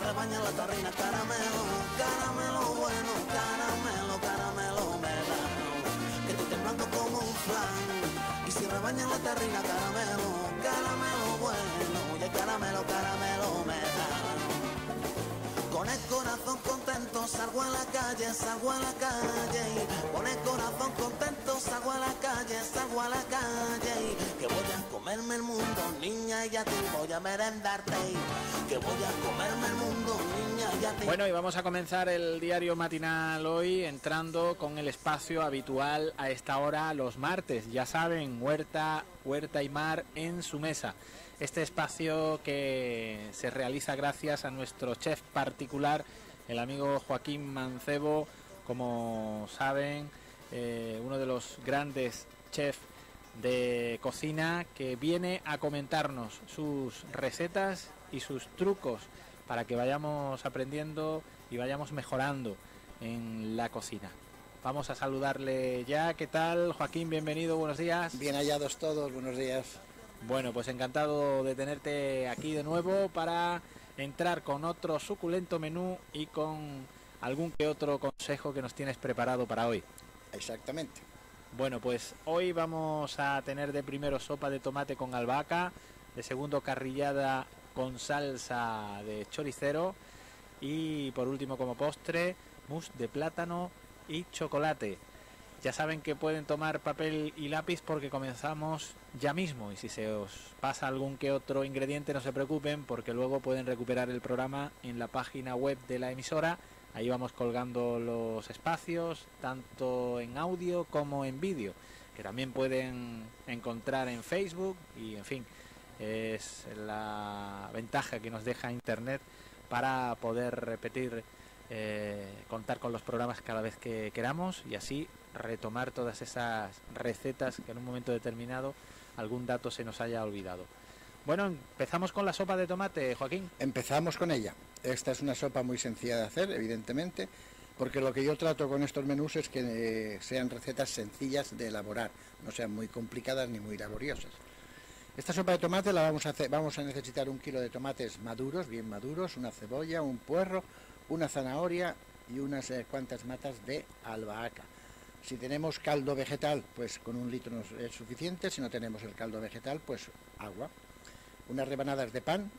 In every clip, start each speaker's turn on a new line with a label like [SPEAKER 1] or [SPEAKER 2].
[SPEAKER 1] rebaña la tarrina, caramelo, caramelo bueno, caramelo, caramelo melao, que estoy temblando como un flan. Y si rebaña la tarrina, caramelo, caramelo bueno, y el caramelo, caramelo melao. Con el corazón contento salgo a la calle, salgo a la calle. Con el corazón contento salgo a la calle, salgo a la calle. Que voy a comerme el mundo, niña, y a ti voy a merendarte. Que voy a comerme el mundo, niña, y a ti.
[SPEAKER 2] Bueno, y vamos a comenzar el diario matinal hoy entrando con el espacio habitual a esta hora los martes. Ya saben, huerta y mar en su mesa. Este espacio que se realiza gracias a nuestro chef particular, el amigo Joaquín Mancebo, como saben, uno de los grandes chefs de cocina, que viene a comentarnos sus recetas y sus trucos para que vayamos aprendiendo y vayamos mejorando en la cocina. Vamos a saludarle ya. ¿Qué tal, Joaquín? Bienvenido, buenos días.
[SPEAKER 3] Bien hallados todos, buenos días.
[SPEAKER 2] Bueno, pues encantado de tenerte aquí de nuevo para entrar con otro suculento menú y con algún que otro consejo que nos tienes preparado para hoy.
[SPEAKER 3] Exactamente.
[SPEAKER 2] Bueno, pues hoy vamos a tener de primero sopa de tomate con albahaca, de segundo carrillada con salsa de choricero y por último como postre mousse de plátano y chocolate. Ya saben que pueden tomar papel y lápiz porque comenzamos ya mismo, y si se os pasa algún que otro ingrediente no se preocupen, porque luego pueden recuperar el programa en la página web de la emisora. Ahí vamos colgando los espacios, tanto en audio como en vídeo, que también pueden encontrar en Facebook, y en fin, es la ventaja que nos deja Internet para poder repetir, contar con los programas cada vez que queramos, y así retomar todas esas recetas que en un momento determinado algún dato se nos haya olvidado. Bueno, empezamos con la sopa de tomate, Joaquín.
[SPEAKER 3] Empezamos con ella. Esta es una sopa muy sencilla de hacer, evidentemente, porque lo que yo trato con estos menús es que sean recetas sencillas de elaborar, no sean muy complicadas ni muy laboriosas. Esta sopa de tomate la vamos a necesitar 1 kilo de tomates maduros, bien maduros, una cebolla, un puerro, una zanahoria y unas cuantas matas de albahaca. Si tenemos caldo vegetal, pues con 1 litro es suficiente. Si no tenemos el caldo vegetal, pues agua. Unas rebanadas de pan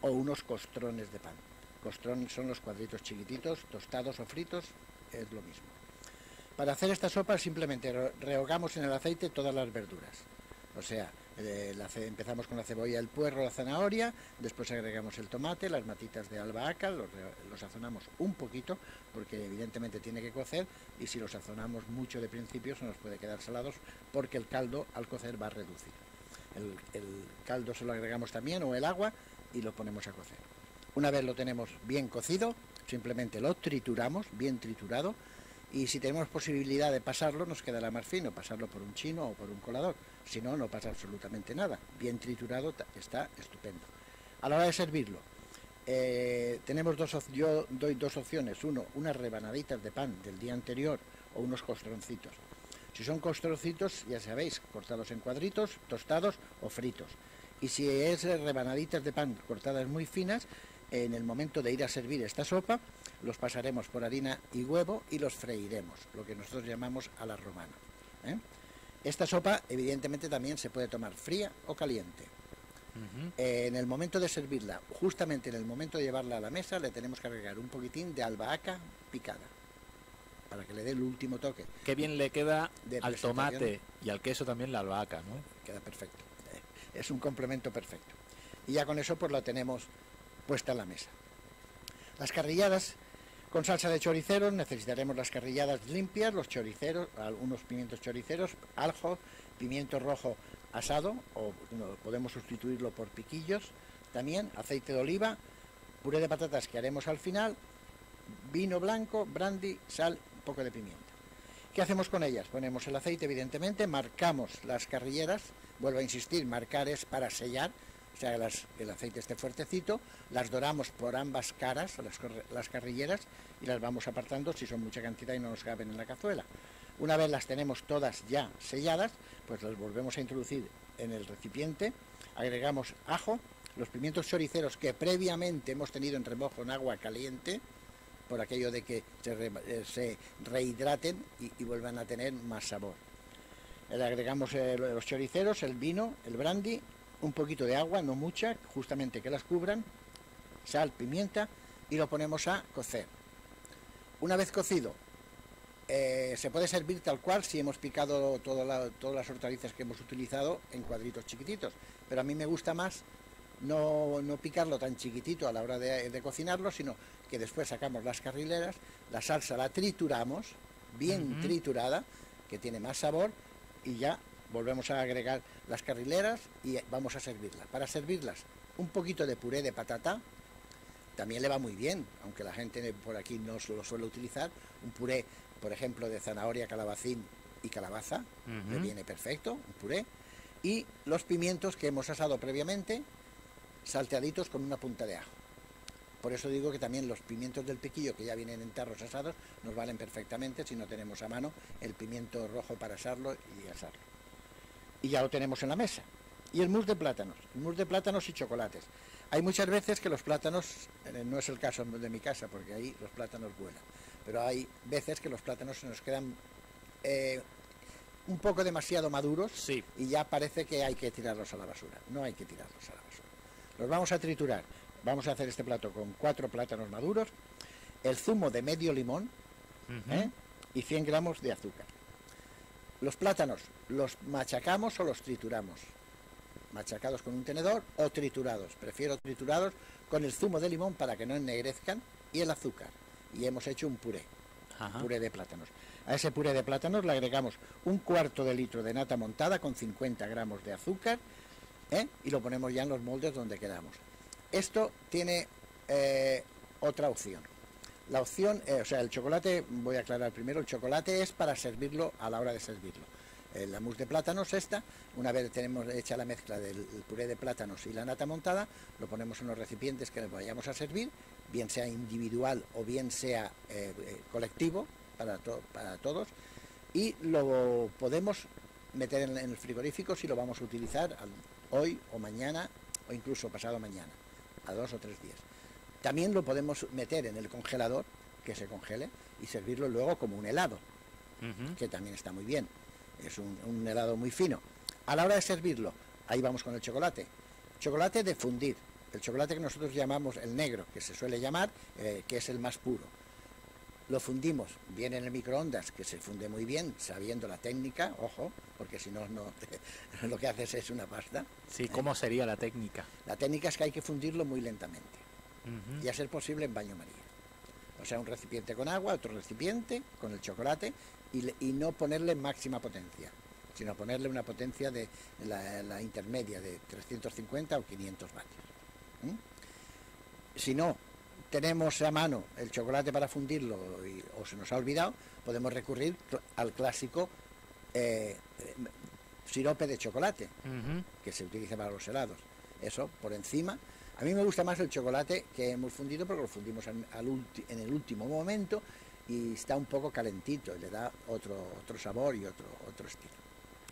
[SPEAKER 3] o unos costrones de pan. Costrones son los cuadritos chiquititos, tostados o fritos, es lo mismo. Para hacer esta sopa simplemente rehogamos en el aceite todas las verduras. O sea, empezamos con la cebolla, el puerro, la zanahoria, después agregamos el tomate, las matitas de albahaca, lo sazonamos un poquito, porque evidentemente tiene que cocer, y si lo sazonamos mucho de principio se nos puede quedar salados, porque el caldo al cocer va a reducir. El caldo se lo agregamos también, o el agua, y lo ponemos a cocer. Una vez lo tenemos bien cocido, simplemente lo trituramos, bien triturado, y si tenemos posibilidad de pasarlo, nos quedará más fino, pasarlo por un chino o por un colador. Si no, no pasa absolutamente nada. Bien triturado está estupendo. A la hora de servirlo, yo doy 2 opciones. Uno, unas rebanaditas de pan del día anterior o unos costroncitos. Si son costroncitos, ya sabéis, cortados en cuadritos, tostados o fritos. Y si es rebanaditas de pan cortadas muy finas, en el momento de ir a servir esta sopa, los pasaremos por harina y huevo y los freiremos, lo que nosotros llamamos a la romana. Esta sopa, evidentemente, también se puede tomar fría o caliente. En el momento de servirla, justamente en el momento de llevarla a la mesa, le tenemos que agregar un poquitín de albahaca picada, para que le dé el último toque.
[SPEAKER 2] Qué bien le queda al tomate y al queso también la albahaca, ¿no?
[SPEAKER 3] Queda perfecto. Es un complemento perfecto. Y ya con eso pues la tenemos puesta en la mesa. Las carrilladas con salsa de choricero, necesitaremos las carrilladas limpias, los choriceros, algunos pimientos choriceros, ajo, pimiento rojo asado, o podemos sustituirlo por piquillos, también aceite de oliva, puré de patatas que haremos al final, vino blanco, brandy, sal, un poco de pimienta. ¿Qué hacemos con ellas? Ponemos el aceite, evidentemente, marcamos las carrilleras, vuelvo a insistir, marcar es para sellar, o sea, que el aceite esté fuertecito, las doramos por ambas caras, las carrilleras, y las vamos apartando si son mucha cantidad y no nos caben en la cazuela. Una vez las tenemos todas ya selladas, pues las volvemos a introducir en el recipiente, agregamos ajo, los pimientos choriceros que previamente hemos tenido en remojo en agua caliente, por aquello de que se rehidraten y vuelvan a tener más sabor. Le agregamos los choriceros, el vino, el brandy, un poquito de agua, no mucha, justamente que las cubran, sal, pimienta, y lo ponemos a cocer. Una vez cocido, se puede servir tal cual si hemos picado todas las hortalizas que hemos utilizado en cuadritos chiquititos, pero a mí me gusta más no picarlo tan chiquitito a la hora de cocinarlo, sino que después sacamos las carrileras, la salsa la trituramos, bien triturada, que tiene más sabor, y ya volvemos a agregar las carrileras y vamos a servirlas. Para servirlas, un poquito de puré de patata, también le va muy bien, aunque la gente por aquí no lo suele utilizar, un puré, por ejemplo, de zanahoria, calabacín y calabaza, le viene perfecto, un puré, y los pimientos que hemos asado previamente, salteaditos con una punta de ajo. Por eso digo que también los pimientos del piquillo, que ya vienen en tarros asados, nos valen perfectamente si no tenemos a mano el pimiento rojo para asarlo y asarlo. Y ya lo tenemos en la mesa. Y el mousse de plátanos y chocolates. Hay muchas veces que los plátanos, no es el caso de mi casa, porque ahí los plátanos vuelan, pero hay veces que los plátanos se nos quedan un poco demasiado maduros,
[SPEAKER 2] sí,
[SPEAKER 3] y ya parece que hay que tirarlos a la basura. No hay que tirarlos a la basura. Los vamos a triturar. Vamos a hacer este plato con 4 plátanos maduros, el zumo de medio limón y 100 gramos de azúcar. Los plátanos los machacamos o los trituramos. Machacados con un tenedor o triturados. Prefiero triturados con el zumo de limón para que no ennegrezcan y el azúcar. Y hemos hecho un puré, puré de plátanos. A ese puré de plátanos le agregamos un cuarto de litro de nata montada con 50 gramos de azúcar y lo ponemos ya en los moldes donde queramos. Esto tiene otra opción. La opción, el chocolate, voy a aclarar primero, el chocolate es para servirlo a la hora de servirlo. La mousse de plátanos una vez tenemos hecha la mezcla del puré de plátanos y la nata montada, lo ponemos en los recipientes que les vayamos a servir, bien sea individual o bien sea colectivo para todos, y lo podemos meter en el frigorífico si lo vamos a utilizar hoy o mañana o incluso pasado mañana, a 2 o 3 días. También lo podemos meter en el congelador, que se congele, y servirlo luego como un helado, que también está muy bien. Es un helado muy fino. A la hora de servirlo, ahí vamos con el chocolate. Chocolate de fundir, el chocolate que nosotros llamamos el negro, que se suele llamar, que es el más puro. Lo fundimos bien en el microondas, que se funde muy bien, sabiendo la técnica, ojo, porque si no, lo que haces es una pasta.
[SPEAKER 2] Sí, ¿cómo sería la técnica?
[SPEAKER 3] La técnica es que hay que fundirlo muy lentamente, y a ser posible en baño María. O sea, un recipiente con agua, otro recipiente con el chocolate, y no ponerle máxima potencia, sino ponerle una potencia de la intermedia de 350 o 500 vatios. Si no tenemos a mano el chocolate para fundirlo o se nos ha olvidado, podemos recurrir al clásico sirope de chocolate, que se utiliza para los helados. Eso por encima. A mí me gusta más el chocolate que hemos fundido porque lo fundimos en el último momento y está un poco calentito y le da otro sabor y otro estilo.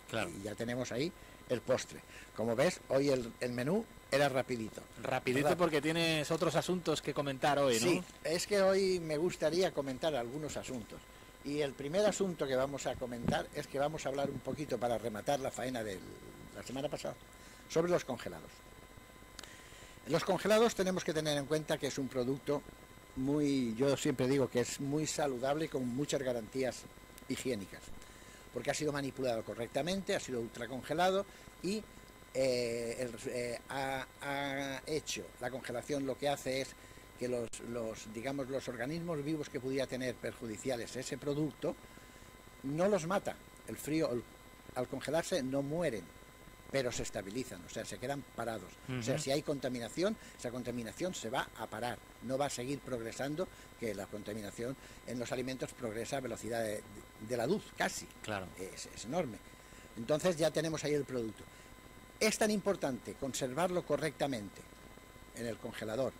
[SPEAKER 2] Claro.
[SPEAKER 3] Y ya tenemos ahí el postre. Como ves, hoy el menú era rapidito.
[SPEAKER 2] Rapidito porque tienes otros asuntos que comentar hoy, ¿no?
[SPEAKER 3] Sí, es que hoy me gustaría comentar algunos asuntos. Y el primer asunto que vamos a comentar es que vamos a hablar un poquito, para rematar la faena de la semana pasada, sobre los congelados. Los congelados tenemos que tener en cuenta que es un producto yo siempre digo que es muy saludable, con muchas garantías higiénicas, porque ha sido manipulado correctamente, ha sido ultracongelado y ha hecho la congelación, lo que hace es que los organismos vivos que pudiera tener perjudiciales ese producto no los mata. El frío, al congelarse, no mueren, pero se estabilizan, o sea, se quedan parados. O sea, si hay contaminación, esa contaminación se va a parar, no va a seguir progresando, que la contaminación en los alimentos progresa a velocidad de la luz, casi. Claro. Es enorme. Entonces ya tenemos ahí el producto. Es tan importante conservarlo correctamente en el congelador,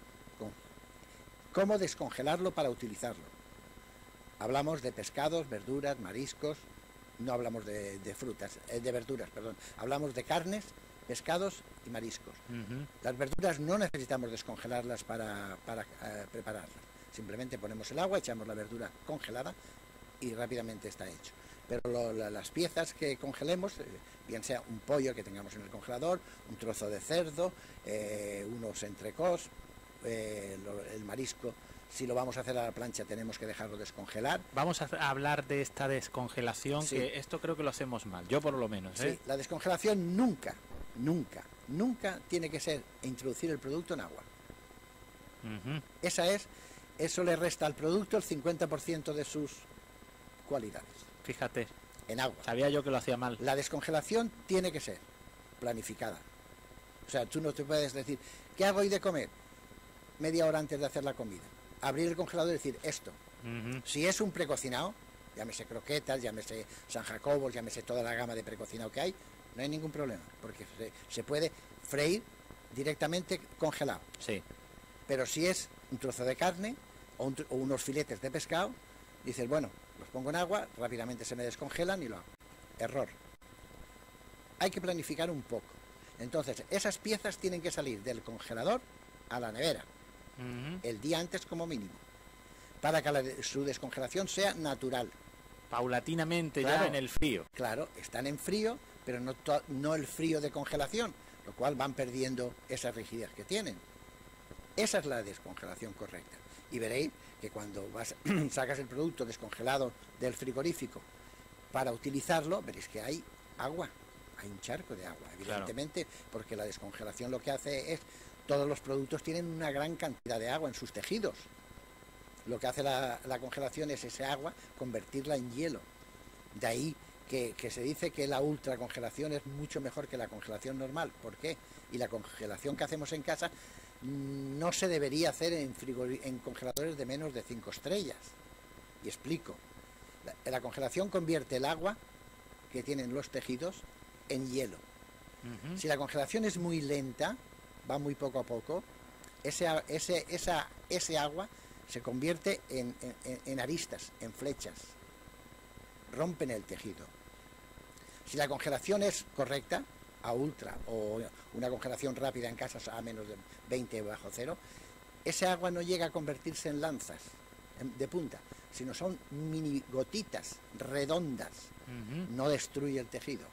[SPEAKER 3] cómo descongelarlo para utilizarlo. Hablamos de pescados, verduras, mariscos. No hablamos de frutas, de verduras, perdón. Hablamos de carnes, pescados y mariscos.
[SPEAKER 2] Ujú.
[SPEAKER 3] Las verduras no necesitamos descongelarlas para prepararlas. Simplemente ponemos el agua, echamos la verdura congelada y rápidamente está hecho. Pero las piezas que congelemos, bien sea un pollo que tengamos en el congelador, un trozo de cerdo, unos entrecós, el marisco, si lo vamos a hacer a la plancha tenemos que dejarlo descongelar.
[SPEAKER 2] Vamos a hablar de esta descongelación,
[SPEAKER 3] Sí.
[SPEAKER 2] que esto creo que lo hacemos mal, yo por lo menos, ¿eh?
[SPEAKER 3] Sí, la descongelación nunca tiene que ser introducir el producto en agua.
[SPEAKER 2] Ujú.
[SPEAKER 3] Eso le resta al producto el 50% de sus cualidades,
[SPEAKER 2] Fíjate,
[SPEAKER 3] en agua.
[SPEAKER 2] sabía yo que lo hacía mal.
[SPEAKER 3] La descongelación tiene que ser planificada. O sea, tú no te puedes decir, ¿qué hago hoy de comer? Media hora antes de hacer la comida. Abrir el congelador y decir esto.
[SPEAKER 2] Ujú.
[SPEAKER 3] Si es un precocinado, llámese croquetas, llámese San Jacobos, llámese toda la gama de precocinado que hay, no hay ningún problema, porque se puede freír directamente congelado.
[SPEAKER 2] Sí,
[SPEAKER 3] Pero si es un trozo de carne o unos filetes de pescado, dices, bueno, los pongo en agua, rápidamente se me descongelan y lo hago. Error. Hay que planificar un poco. Entonces, esas piezas tienen que salir del congelador a la nevera,
[SPEAKER 2] ujú.
[SPEAKER 3] el día antes como mínimo, para que su descongelación sea natural.
[SPEAKER 2] Paulatinamente
[SPEAKER 3] Claro.
[SPEAKER 2] ya en el frío.
[SPEAKER 3] Claro, están en frío, pero no el frío de congelación, lo cual van perdiendo esa rigidez que tienen. Esa es la descongelación correcta. Y veréis que cuando sacas el producto descongelado del frigorífico para utilizarlo, veréis que hay agua, hay un charco de agua, evidentemente, porque la descongelación lo que hace es, todos los productos tienen una gran cantidad de agua en sus tejidos. Lo que hace la congelación es ese agua convertirla en hielo. De ahí que se dice que la ultracongelación es mucho mejor que la congelación normal. ¿Por qué? Y la congelación que hacemos en casa no se debería hacer en congeladores de menos de 5 estrellas. Y explico. La congelación convierte el agua que tienen los tejidos en hielo.
[SPEAKER 2] Ujú.
[SPEAKER 3] Si la congelación es muy lenta, va muy poco a poco, ese agua se convierte en aristas, en flechas. Rompen el tejido. Si la congelación es correcta, a ultra, o una congelación rápida en casa a menos de 20 bajo cero, ese agua no llega a convertirse en lanzas de punta, sino son mini gotitas redondas.
[SPEAKER 2] Ujú.
[SPEAKER 3] No destruye el tejido.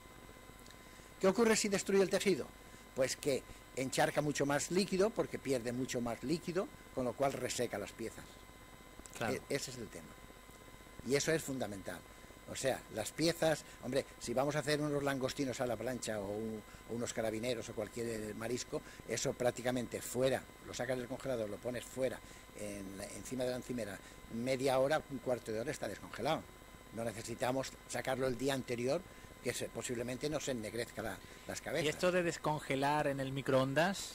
[SPEAKER 3] ¿Qué ocurre si destruye el tejido? Pues que encharca mucho más líquido, porque pierde mucho más líquido, con lo cual reseca las piezas.
[SPEAKER 2] Claro.
[SPEAKER 3] Ese es el tema. Y eso es fundamental. O sea, las piezas, hombre, si vamos a hacer unos langostinos a la plancha o unos carabineros o cualquier marisco, eso prácticamente fuera, lo sacas del congelador, lo pones fuera, encima de la encimera, media hora, un cuarto de hora está descongelado. No necesitamos sacarlo el día anterior, que posiblemente nos ennegrezca las cabezas.
[SPEAKER 2] ¿Y esto de descongelar en el microondas?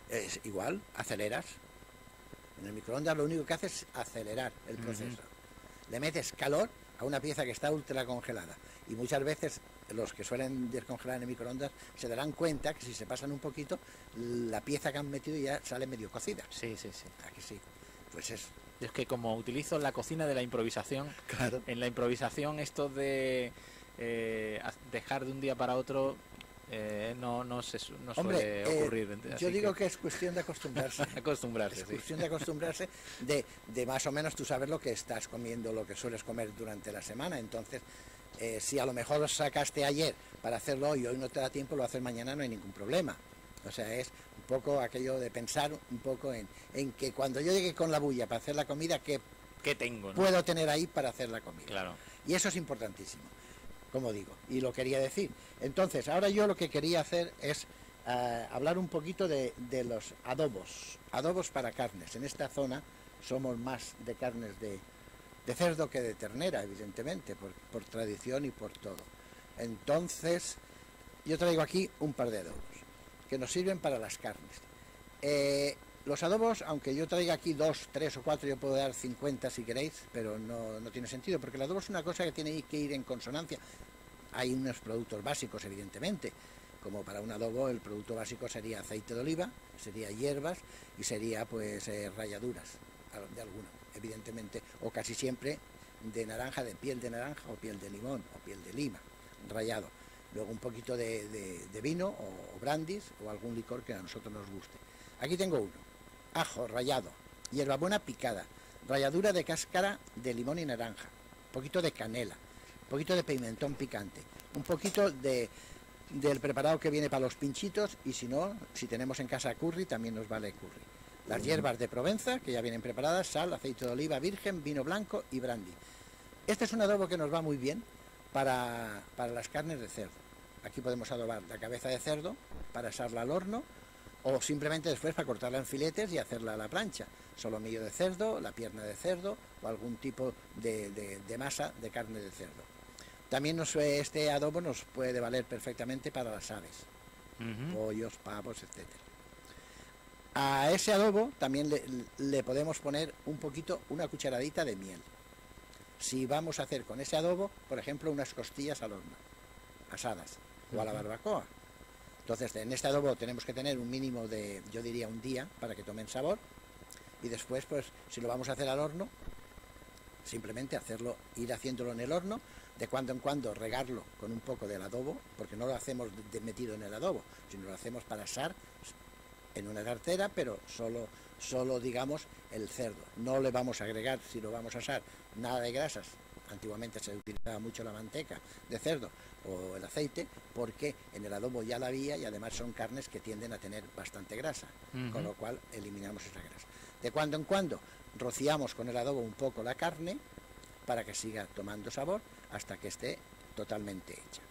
[SPEAKER 3] Es igual, aceleras. En el microondas lo único que hace es acelerar el proceso. Le metes calor a una pieza que está ultra congelada. Y muchas veces los que suelen descongelar en el microondas se darán cuenta que si se pasan un poquito, la pieza que han metido ya sale medio cocida.
[SPEAKER 2] Sí, sí, sí.
[SPEAKER 3] ¿A que sí? Pues eso.
[SPEAKER 2] Yo es que como utilizo la cocina de la improvisación,
[SPEAKER 3] Claro.
[SPEAKER 2] en la improvisación esto de dejar de un día para otro no
[SPEAKER 3] Hombre,
[SPEAKER 2] suele ocurrir.
[SPEAKER 3] yo digo que es cuestión de acostumbrarse.
[SPEAKER 2] acostumbrarse,
[SPEAKER 3] Es
[SPEAKER 2] sí.
[SPEAKER 3] cuestión de acostumbrarse, de más o menos tú saber lo que estás comiendo, lo que sueles comer durante la semana. Entonces, si a lo mejor lo sacaste ayer para hacerlo hoy no te da tiempo, lo haces mañana, no hay ningún problema. O sea, es un poco aquello de pensar un poco en que cuando yo llegue con la bulla para hacer la comida, ¿qué
[SPEAKER 2] ¿Qué tengo? ¿no?
[SPEAKER 3] puedo tener ahí para hacer la comida?
[SPEAKER 2] Claro.
[SPEAKER 3] Y eso es importantísimo, como digo, y lo quería decir. Entonces, ahora yo lo que quería hacer es hablar un poquito de los adobos para carnes. En esta zona somos más de carnes de cerdo que de ternera, evidentemente, por tradición y por todo. Entonces, yo traigo aquí un par de adobos que nos sirven para las carnes. Los adobos, aunque yo traiga aquí 2, 3 o 4, yo puedo dar 50 si queréis, pero no tiene sentido, porque el adobo es una cosa que tiene que ir en consonancia. Hay unos productos básicos, evidentemente, como para un adobo el producto básico sería aceite de oliva, sería hierbas y sería pues ralladuras de alguna, evidentemente, o casi siempre de naranja, de piel de naranja o piel de limón o piel de lima, rallado. Luego un poquito de vino o brandis o algún licor que a nosotros nos guste. Aquí tengo uno. Ajo rallado, hierbabuena picada, ralladura de cáscara de limón y naranja, un poquito de canela, un poquito de pimentón picante, un poquito del preparado que viene para los pinchitos, y si no, si tenemos en casa curry, también nos vale curry. Las hierbas de Provenza, que ya vienen preparadas, sal, aceite de oliva virgen, vino blanco y brandy. Este es un adobo que nos va muy bien para las carnes de cerdo. Aquí podemos adobar la cabeza de cerdo para asarla al horno, o simplemente después para cortarla en filetes y hacerla a la plancha. Solomillo de cerdo, la pierna de cerdo o algún tipo de masa de carne de cerdo. También este adobo nos puede valer perfectamente para las aves, pollos, pavos, etc. A ese adobo también le podemos poner una cucharadita de miel. Si vamos a hacer con ese adobo, por ejemplo, unas costillas al horno, asadas, o a la barbacoa. Entonces, en este adobo tenemos que tener un mínimo de, yo diría, un día para que tomen sabor. Y después, pues, si lo vamos a hacer al horno, simplemente ir haciéndolo en el horno, de cuando en cuando regarlo con un poco del adobo, porque no lo hacemos metido en el adobo, sino lo hacemos para asar en una tartera, pero solo digamos el cerdo. No le vamos a agregar, si lo vamos a asar, nada de grasas. Antiguamente se utilizaba mucho la manteca de cerdo o el aceite, porque en el adobo ya la había, y además son carnes que tienden a tener bastante grasa, con lo cual eliminamos esa grasa. De cuando en cuando rociamos con el adobo un poco la carne para que siga tomando sabor hasta que esté totalmente hecha.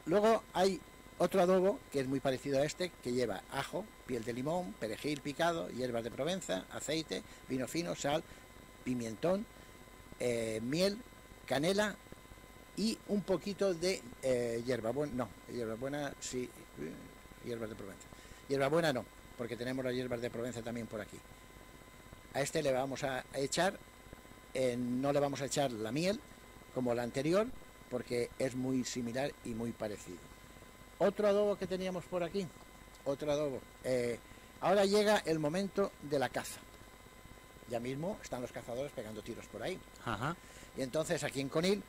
[SPEAKER 3] Luego hay otro adobo que es muy parecido a este, que lleva ajo, piel de limón, perejil picado, hierbas de Provenza, aceite, vino fino, sal, pimentón, miel, canela y un poquito de hierbabuena, hierbas de Provenza. Hierbabuena no, porque tenemos las hierbas de Provenza también por aquí. A este le vamos a echar, no le vamos a echar la miel como la anterior, porque es muy similar y muy parecido. Otro adobo que teníamos por aquí, otro adobo. Ahora llega el momento de la caza. Ya mismo están los cazadores pegando tiros por ahí.
[SPEAKER 2] Ajá.
[SPEAKER 3] Y entonces aquí en Conil,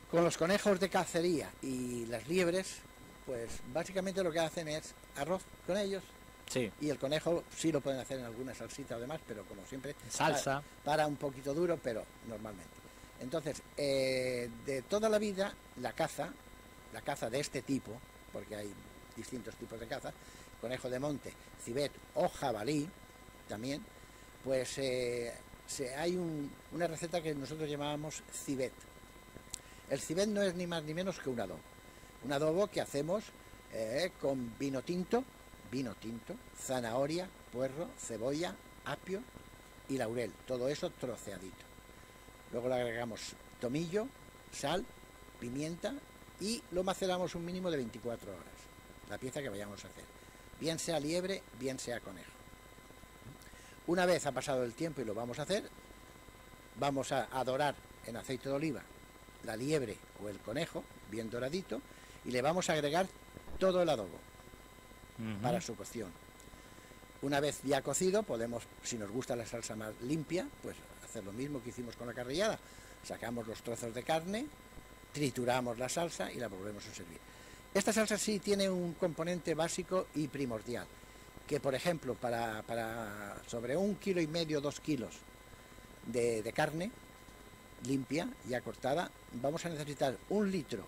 [SPEAKER 3] con los conejos de cacería y las liebres, pues básicamente lo que hacen es arroz con ellos.
[SPEAKER 2] Sí.
[SPEAKER 3] Y el conejo sí lo pueden hacer en alguna salsita o demás, pero como siempre,
[SPEAKER 2] Salsa.
[SPEAKER 3] para un poquito duro, pero normalmente. Entonces, de toda la vida, la caza de este tipo, porque hay distintos tipos de caza, conejo de monte, cibet o jabalí, también, pues hay una receta que nosotros llamábamos cibet. El cibet no es ni más ni menos que un adobo que hacemos con vino tinto, zanahoria, puerro, cebolla, apio y laurel, todo eso troceadito. Luego le agregamos tomillo, sal, pimienta y lo maceramos un mínimo de 24 horas, la pieza que vayamos a hacer, bien sea liebre, bien sea conejo. Una vez ha pasado el tiempo y lo vamos a hacer, vamos a dorar en aceite de oliva la liebre o el conejo, bien doradito, y le vamos a agregar todo el adobo para su cocción. Una vez ya cocido, podemos, si nos gusta la salsa más limpia, pues hacer lo mismo que hicimos con la carrillada. Sacamos los trozos de carne, trituramos la salsa y la volvemos a servir. Esta salsa sí tiene un componente básico y primordial, que por ejemplo, para sobre 1,5 kilos, 2 kilos de carne limpia, ya cortada, vamos a necesitar 1,25 litros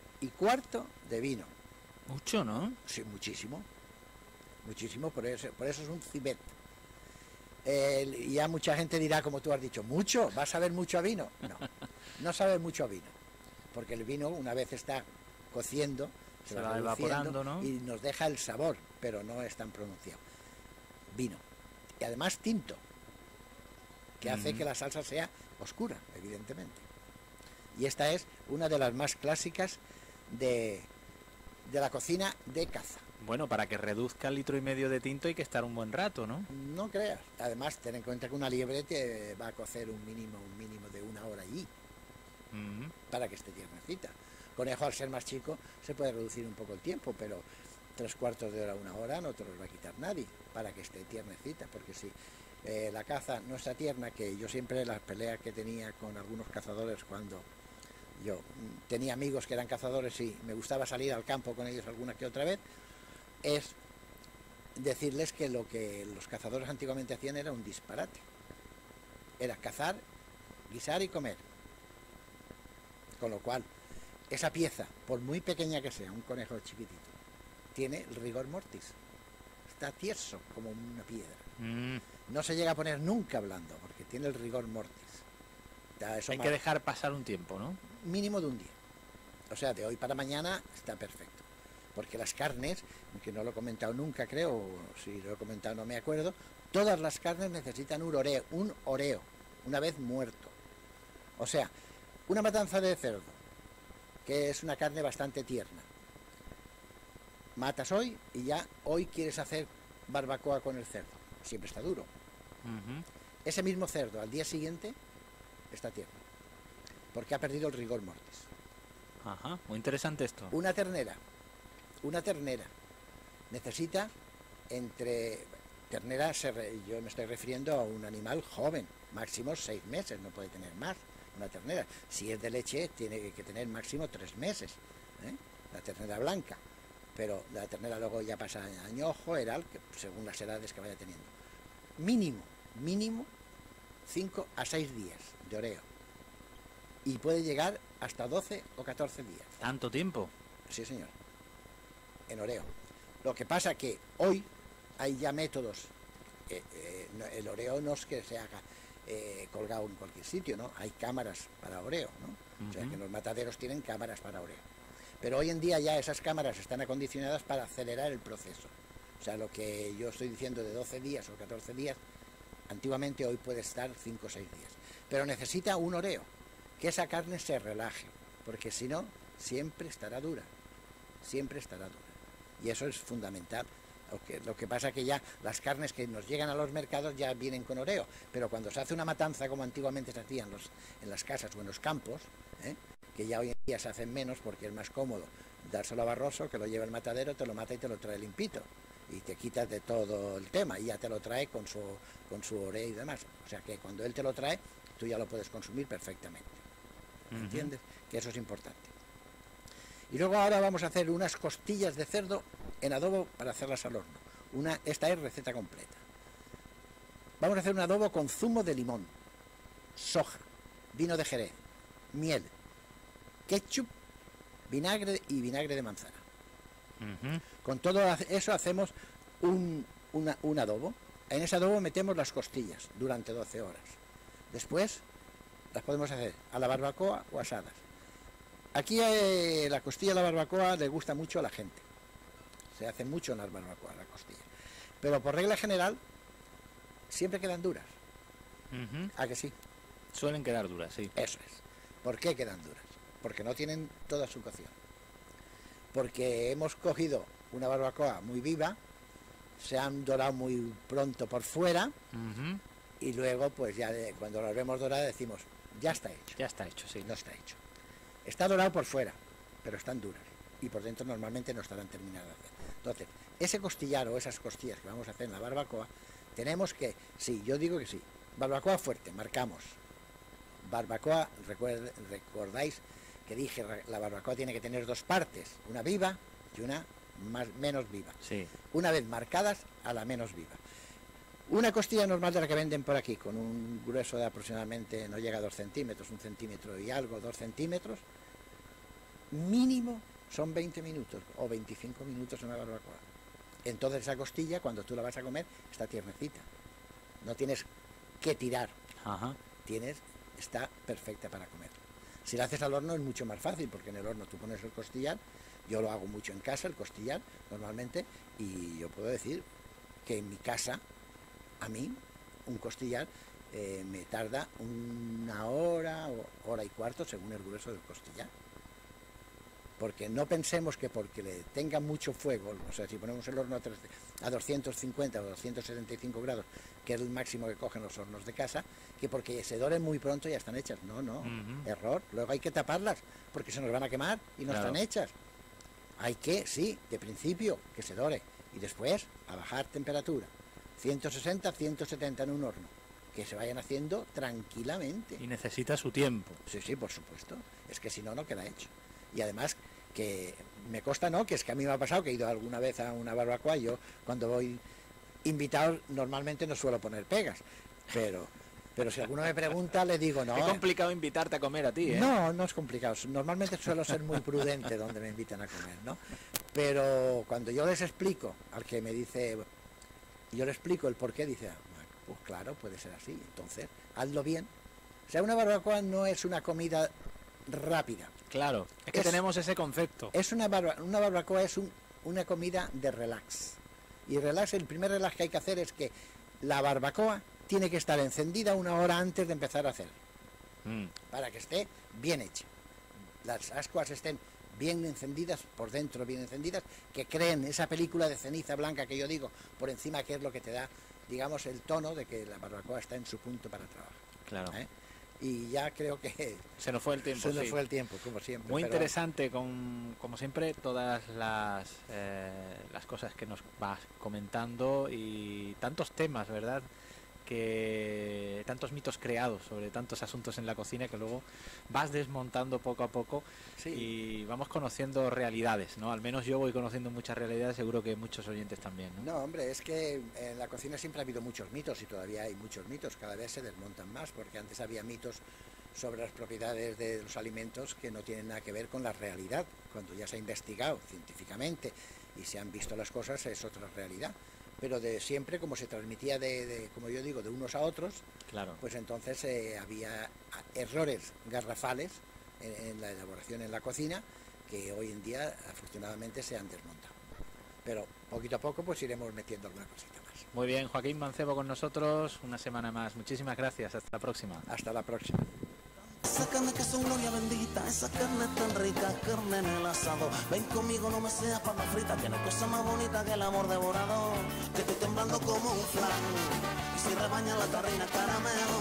[SPEAKER 3] de vino.
[SPEAKER 2] Mucho, ¿no?
[SPEAKER 3] Sí, muchísimo. Muchísimo, por eso es un cibet. Ya mucha gente dirá, como tú has dicho, ¿mucho? ¿Va a saber mucho a vino? No, no sabe mucho a vino, porque el vino, una vez está cociendo, se va
[SPEAKER 2] evaporando, ¿no?
[SPEAKER 3] Y nos deja el sabor, pero no es tan pronunciado. Vino. Y además tinto, que hace que la salsa sea oscura, evidentemente. Y esta es una de las más clásicas de la cocina de caza.
[SPEAKER 2] Bueno, para que reduzca el 1,5 litros de tinto hay que estar un buen rato, ¿no?
[SPEAKER 3] No creas. Además, ten en cuenta que una liebre te va a cocer un mínimo de 1 hora allí, para que esté tiernecita. Conejo, al ser más chico, se puede reducir un poco el tiempo, pero 3/4 de hora, 1 hora no te los va a quitar nadie, para que esté tiernecita, porque si la caza no está tierna, que yo siempre las peleas que tenía con algunos cazadores cuando yo tenía amigos que eran cazadores y me gustaba salir al campo con ellos alguna que otra vez, es decirles que lo que los cazadores antiguamente hacían era un disparate. Era cazar, guisar y comer. Con lo cual, esa pieza, por muy pequeña que sea, un conejo chiquitito, tiene el rigor mortis. Está tieso como una piedra. No se llega a poner nunca blando, porque tiene el rigor mortis. Eso
[SPEAKER 2] Hay que dejar pasar un tiempo, ¿no?
[SPEAKER 3] mínimo de un día. O sea, de hoy para mañana está perfecto. Porque las carnes, que no lo he comentado nunca creo, o si lo he comentado no me acuerdo, todas las carnes necesitan un oreo, una vez muerto. O sea, una matanza de cerdo, que es una carne bastante tierna. Matas hoy y ya hoy quieres hacer barbacoa con el cerdo. Siempre está duro. Ese mismo cerdo al día siguiente está tierno, porque ha perdido el rigor mortis.
[SPEAKER 2] Ajá, muy interesante esto.
[SPEAKER 3] Una ternera necesita yo me estoy refiriendo a un animal joven, máximo 6 meses, no puede tener más una ternera. Si es de leche tiene que tener máximo 3 meses, la ternera blanca, pero la ternera luego ya pasa a añojo, heral, según las edades que vaya teniendo. Mínimo 5 a 6 días de oreo, y puede llegar hasta 12 o 14 días.
[SPEAKER 2] ¿Tanto tiempo?
[SPEAKER 3] Sí, señor, en oreo. Lo que pasa que hoy hay ya métodos, el oreo no es que se haga colgado en cualquier sitio, ¿no? Hay cámaras para oreo, ¿no? O sea, que los mataderos tienen cámaras para oreo. Pero hoy en día ya esas cámaras están acondicionadas para acelerar el proceso. O sea, lo que yo estoy diciendo de 12 días o 14 días, antiguamente hoy puede estar 5 o 6 días. Pero necesita un oreo, que esa carne se relaje, porque si no, siempre estará dura. Y eso es fundamental. Lo que pasa que ya las carnes que nos llegan a los mercados ya vienen con oreo, pero cuando se hace una matanza como antiguamente se hacía en las casas o en los campos, que ya hoy en día se hacen menos porque es más cómodo dárselo a Barroso, que lo lleva el matadero, te lo mata y te lo trae limpito, y te quitas de todo el tema, y ya te lo trae con su oreo y demás. O sea que cuando él te lo trae, tú ya lo puedes consumir perfectamente. ¿Entiendes? Que eso es importante. Y luego ahora vamos a hacer unas costillas de cerdo en adobo para hacerlas al horno. Esta es receta completa. Vamos a hacer un adobo con zumo de limón, soja, vino de Jerez, miel, ketchup, vinagre y vinagre de manzana. Con todo eso hacemos un adobo. En ese adobo metemos las costillas durante 12 horas. Después las podemos hacer a la barbacoa o asadas. Aquí la costilla a la barbacoa le gusta mucho a la gente. Se hace mucho en las barbacoas la costilla. Pero por regla general siempre quedan duras. ¿A que sí?
[SPEAKER 2] Suelen quedar duras, sí.
[SPEAKER 3] Eso es. ¿Por qué quedan duras? Porque no tienen toda su cocción. Porque hemos cogido una barbacoa muy viva, se han dorado muy pronto por fuera, y luego pues ya cuando las vemos doradas decimos, ya está hecho.
[SPEAKER 2] Ya está hecho, sí.
[SPEAKER 3] No está hecho. Está dorado por fuera, pero están duras. Y por dentro normalmente no estarán terminadas de hacer. Entonces, ese costillar o esas costillas que vamos a hacer en la barbacoa, tenemos que, sí, yo digo que sí, barbacoa fuerte, marcamos. Barbacoa, recordáis que dije, la barbacoa tiene que tener 2 partes, una viva y una menos viva.
[SPEAKER 2] Sí.
[SPEAKER 3] Una vez marcadas, a la menos viva. Una costilla normal de la que venden por aquí, con un grueso de aproximadamente, no llega a 2 centímetros, 1 centímetro y algo, 2 centímetros, mínimo son 20 minutos o 25 minutos en una barbacoa. Entonces esa costilla, cuando tú la vas a comer, está tiernecita. No tienes que tirar. Está perfecta para comer. Si la haces al horno es mucho más fácil, porque en el horno tú pones el costillar. Yo lo hago mucho en casa, el costillar, normalmente, y yo puedo decir que en mi casa, a mí, un costillar me tarda 1 hora o hora y cuarto según el grueso del costillar. Porque no pensemos que porque le tenga mucho fuego, o sea, si ponemos el horno a 250 o 275 grados, que es el máximo que cogen los hornos de casa, que porque se doren muy pronto ya están hechas. No, error. Luego hay que taparlas, porque se nos van a quemar y no están hechas. Hay que, sí, de principio, que se dore, y después a bajar temperatura. 160, 170 en un horno, que se vayan haciendo tranquilamente.
[SPEAKER 2] Y necesita su tiempo.
[SPEAKER 3] Sí, sí, por supuesto. Es que si no, no queda hecho. Y además que me consta, ¿no?, que es que a mí me ha pasado que he ido alguna vez a una barbacoa. Yo cuando voy invitado normalmente no suelo poner pegas, pero si alguno me pregunta le digo no.
[SPEAKER 2] Es complicado invitarte a comer a ti, ¿eh?
[SPEAKER 3] No, no es complicado. Normalmente suelo ser muy prudente donde me invitan a comer, ¿no? Pero cuando yo les explico, al que me dice, yo le explico el por qué, dice, pues claro, puede ser así. Entonces, hazlo bien. O sea, una barbacoa no es una comida rápida.
[SPEAKER 2] Claro, es que tenemos ese concepto.
[SPEAKER 3] Es una barbacoa es una comida de relax. Y el primer relax que hay que hacer es que la barbacoa tiene que estar encendida 1 hora antes de empezar a hacer. Para que esté bien hecha. Las ascuas estén bien encendidas, por dentro bien encendidas, que creen esa película de ceniza blanca que yo digo, por encima, que es lo que te da, digamos, el tono de que la barbacoa está en su punto para trabajar.
[SPEAKER 2] Claro.
[SPEAKER 3] Y ya creo que
[SPEAKER 2] se nos fue el tiempo.
[SPEAKER 3] Se nos fue el tiempo, como siempre.
[SPEAKER 2] Muy interesante, como siempre, todas las cosas que nos vas comentando y tantos temas, ¿verdad? Que tantos mitos creados sobre tantos asuntos en la cocina que luego vas desmontando poco a poco. Sí. Y vamos conociendo realidades, ¿no? Al menos yo voy conociendo muchas realidades, seguro que muchos oyentes también, ¿no?
[SPEAKER 3] No, hombre, es que en la cocina siempre ha habido muchos mitos y todavía hay muchos mitos, cada vez se desmontan más, porque antes había mitos sobre las propiedades de los alimentos que no tienen nada que ver con la realidad. Cuando ya se ha investigado científicamente y se han visto las cosas, es otra realidad. Pero de siempre, como se transmitía como yo digo, de unos a otros,
[SPEAKER 2] claro,
[SPEAKER 3] pues entonces había errores garrafales en la elaboración en la cocina, que hoy en día afortunadamente se han desmontado. Pero poquito a poco pues iremos metiendo alguna cosita más.
[SPEAKER 2] Muy bien, Joaquín Mancebo con nosotros una semana más. Muchísimas gracias, hasta la próxima.
[SPEAKER 3] Hasta la próxima.
[SPEAKER 1] Esa carne que son gloria bendita, esa carne tan rica, carne en el asado. Ven conmigo, no me seas papa frita, que no hay cosa más bonita que el amor devorador. Que estoy temblando como un flan, y si rebaña la tarrina caramelo.